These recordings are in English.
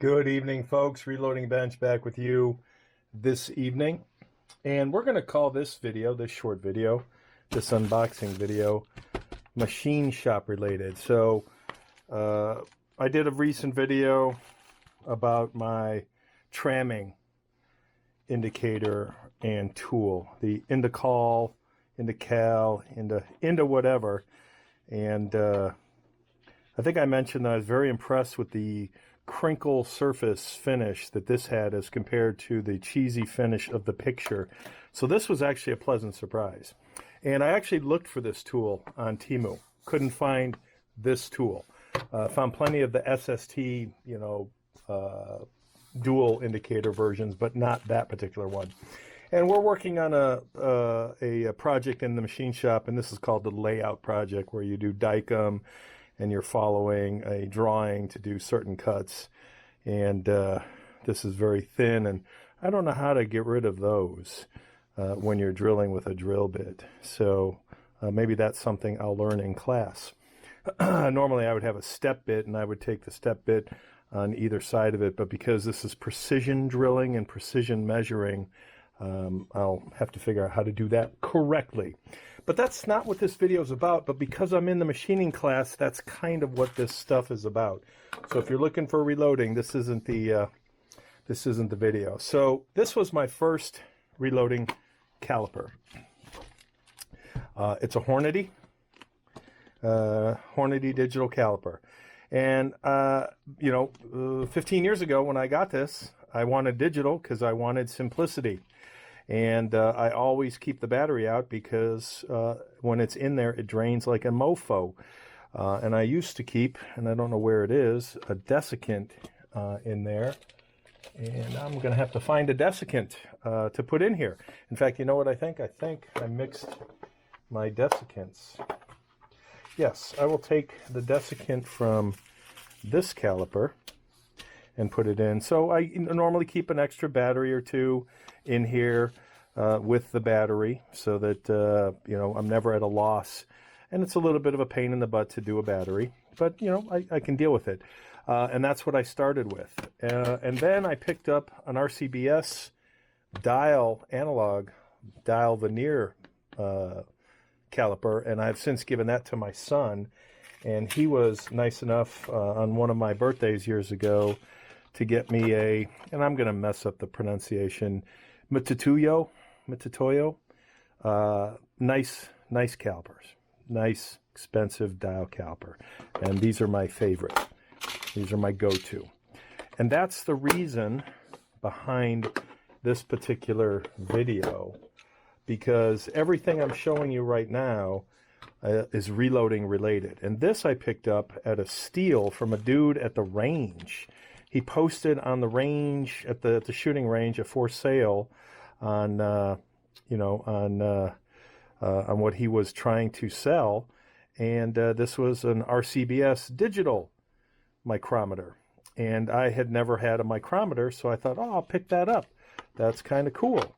Good evening, folks. Reloading Bench back with you this evening. And we're going to call this video, this short video, this unboxing video, machine shop related. So I did a recent video about my tramming indicator and tool, the into call, into cal, into whatever. And I think I mentioned that I was very impressed with the crinkle surface finish that this had as compared to the cheesy finish of the picture. So this was actually a pleasant surprise. And I actually looked for this tool on TEMU. Couldn't find this tool. Found plenty of the SST, dual indicator versions, but not that particular one. And we're working on a project in the machine shop, and this is called the layout project, where you do DICOM and you're following a drawing to do certain cuts. And this is very thin, and I don't know how to get rid of those when you're drilling with a drill bit. So maybe that's something I'll learn in class. Normally I would have a step bit, and I would take the step bit on either side of it, but because this is precision drilling and precision measuring, I'll have to figure out how to do that correctly. But that's not what this video is about, but because I'm in the machining class, that's kind of what this stuff is about. So if you're looking for reloading, this isn't the video. So this was my first reloading caliper. It's a Hornady digital caliper. And 15 years ago when I got this, I wanted digital because I wanted simplicity. And I always keep the battery out because when it's in there, it drains like a mofo. And I used to keep, and I don't know where it is, a desiccant in there. And I'm going to have to find a desiccant to put in here. In fact, you know what I think? I think I mixed my desiccants. Yes, I will take the desiccant from this caliper and put it in. So I normally keep an extra battery or two in here with the battery so that, I'm never at a loss. And it's a little bit of a pain in the butt to do a battery, but, I can deal with it. And that's what I started with. And then I picked up an RCBS analog dial veneer caliper, and I've since given that to my son. And he was nice enough on one of my birthdays years ago to get me and I'm going to mess up the pronunciation, Mitutoyo. Nice calipers. Nice, expensive dial caliper. And these are my favorite. These are my go-to. And that's the reason behind this particular video, because everything I'm showing you right now is reloading related. And this I picked up at a steal from a dude at the range. He posted on the range, at the shooting range, a for sale on what he was trying to sell. And this was an RCBS digital micrometer. And I had never had a micrometer, so I thought, I'll pick that up. That's kind of cool.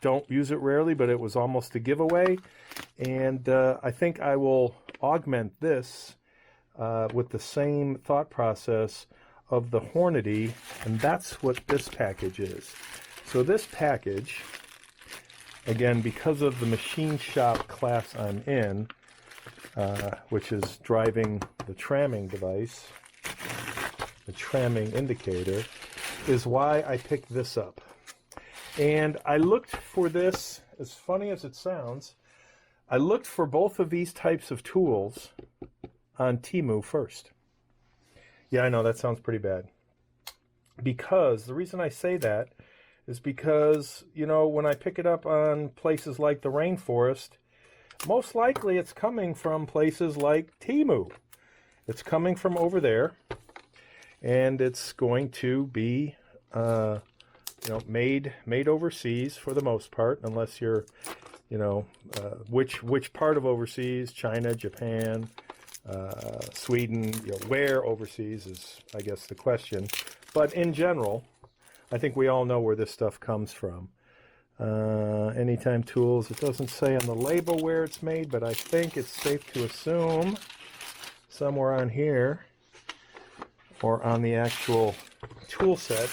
Don't use it rarely, but it was almost a giveaway. And I think I will augment this with the same thought process of the Hornady, and that's what this package is. So this package, again, because of the machine shop class I'm in, which is driving the tramming device, the tramming indicator, is why I picked this up. And I looked for this, as funny as it sounds, I looked for both of these types of tools on TEMU first. Yeah, I know, that sounds pretty bad. Because, the reason I say that is because, when I pick it up on places like the rainforest, most likely it's coming from places like TEMU. It's coming from over there, and it's going to be, made overseas for the most part, unless you're, which part of overseas, China, Japan, Sweden, where overseas is, I guess, the question. But in general, I think we all know where this stuff comes from. Anytime Tools, it doesn't say on the label where it's made, but I think it's safe to assume somewhere on here or on the actual tool set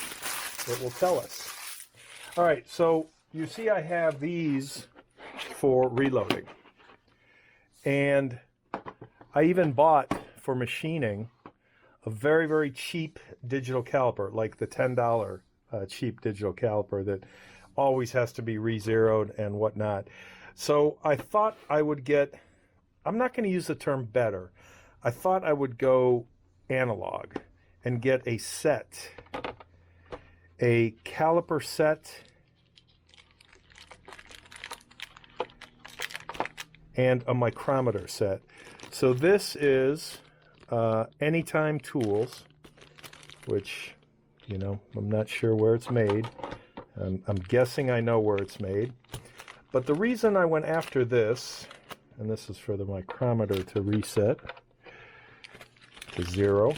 that will tell us. All right, so you see I have these for reloading. And I even bought, for machining, a very, very cheap digital caliper, like the $10 cheap digital caliper that always has to be re-zeroed and whatnot. So I thought I would get, I'm not going to use the term better, I thought I would go analog and get a set, a caliper set, and a micrometer set. So this is Anytime Tools, which, you know, I'm not sure where it's made. I'm guessing I know where it's made. But the reason I went after this, and this is for the micrometer to reset to 0.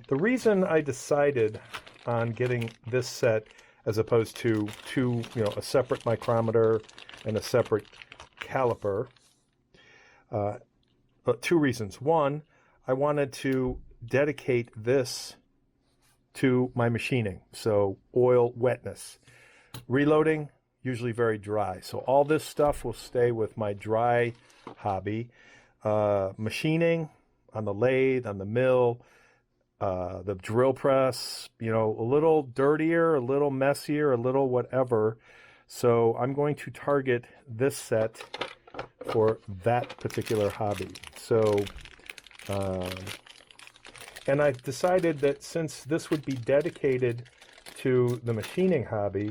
The reason I decided on getting this set as opposed to a separate micrometer and a separate caliper, two reasons. One, I wanted to dedicate this to my machining, so oil wetness. Reloading, usually very dry, so all this stuff will stay with my dry hobby. Machining on the lathe, on the mill, the drill press, you know, a little dirtier, a little messier, a little whatever. So I'm going to target this set for that particular hobby. So, and I've decided that since this would be dedicated to the machining hobby,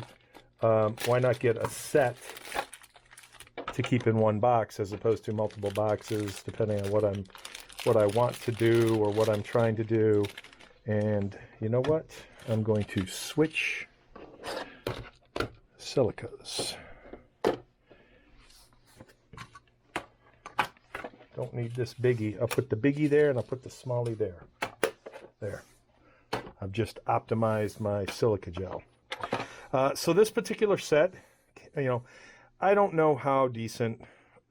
why not get a set to keep in one box as opposed to multiple boxes, depending on what I want to do or what I'm trying to do. And you know what? I'm going to switch silicas. Don't need this biggie. I'll put the biggie there and I'll put the smallie there. There. I've just optimized my silica gel. So this particular set, you know, I don't know how decent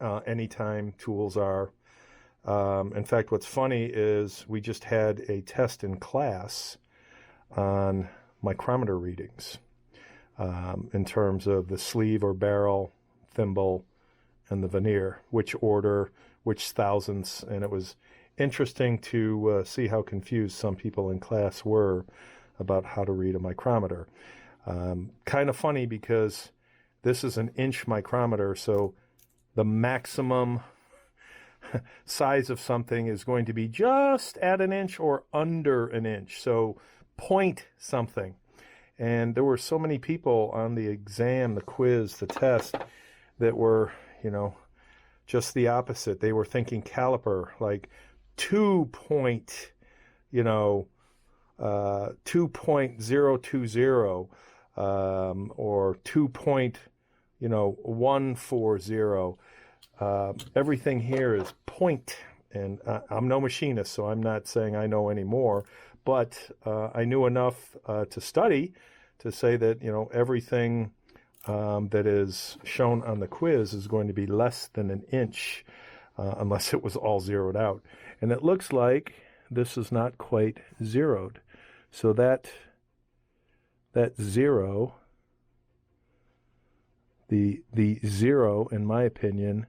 Anytime Tools are. In fact, what's funny is we just had a test in class on micrometer readings in terms of the sleeve or barrel, thimble, and the veneer, which order, which thousandths, and it was interesting to see how confused some people in class were about how to read a micrometer. Kind of funny because this is an inch micrometer, so the maximum size of something is going to be just at an inch or under an inch, so point something. And there were so many people on the exam, the quiz, the test, that were, you know, just the opposite. They were thinking caliper, like 2.020, or 2.140. Everything here is point, and I'm no machinist, so I'm not saying I know any more, but I knew enough to study to say that, you know, everything that is shown on the quiz is going to be less than an inch, unless it was all zeroed out. And it looks like this is not quite zeroed. So that zero, the zero, in my opinion,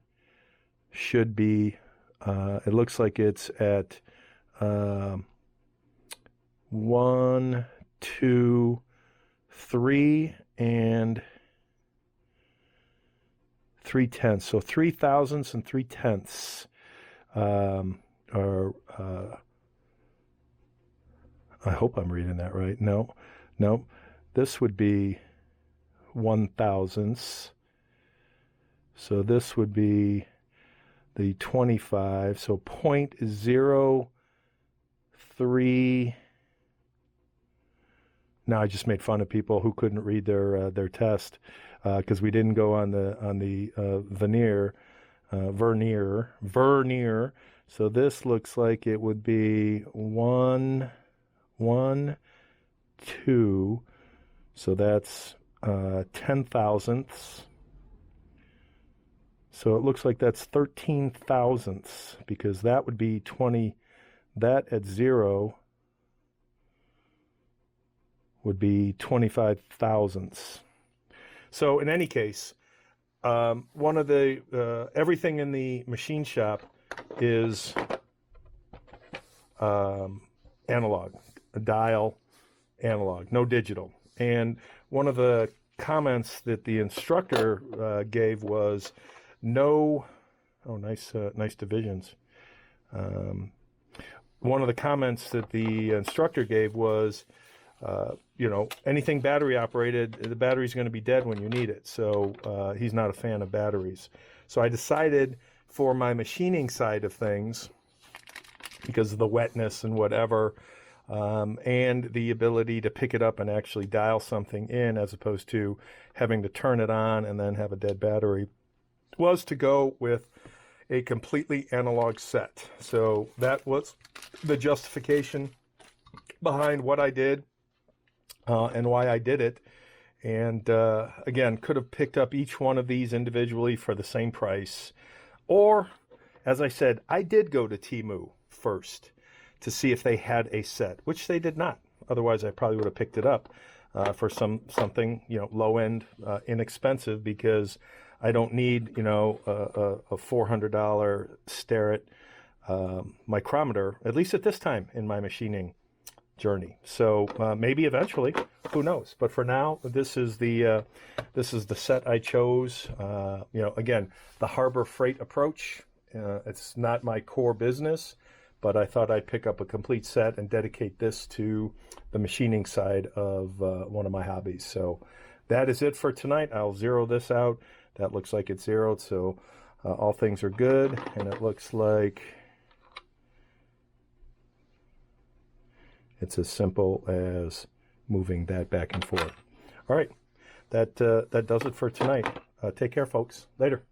should be, it looks like it's at 1, 2, 3, and 3/10. So 3 thousandths and 3/10 are, I hope I'm reading that right. No, this would be 1,000ths. So this would be the 25. So 0.03. Now I just made fun of people who couldn't read their test because we didn't go on the vernier. So this looks like it would be 1, 2. So that's 10 thousandths. So it looks like that's 13 thousandths, because that would be 20. That at 0 would be 25 thousandths. So in any case, one of the everything in the machine shop is analog, a dial analog, no digital. And one of the comments that the instructor gave was no. Oh, nice divisions. One of the comments that the instructor gave was, you know, anything battery operated, the battery's going to be dead when you need it. So he's not a fan of batteries. So I decided for my machining side of things, because of the wetness and whatever, and the ability to pick it up and actually dial something in as opposed to having to turn it on and then have a dead battery, was to go with a completely analog set. So that was the justification behind what I did and why I did it. And again, could have picked up each one of these individually for the same price. Or, as I said, I did go to TEMU first to see if they had a set, which they did not. Otherwise, I probably would have picked it up for something, you know, low-end, inexpensive, because I don't need, you know, a $400 Starrett micrometer, at least at this time in my machining journey. So maybe eventually, who knows? But for now, this is the set I chose. You know, again, the Harbor Freight approach. It's not my core business, but I thought I'd pick up a complete set and dedicate this to the machining side of one of my hobbies. So that is it for tonight. I'll zero this out. That looks like it's zeroed, so all things are good, and it looks like it's as simple as moving that back and forth. All right, that does it for tonight. Take care, folks. Later.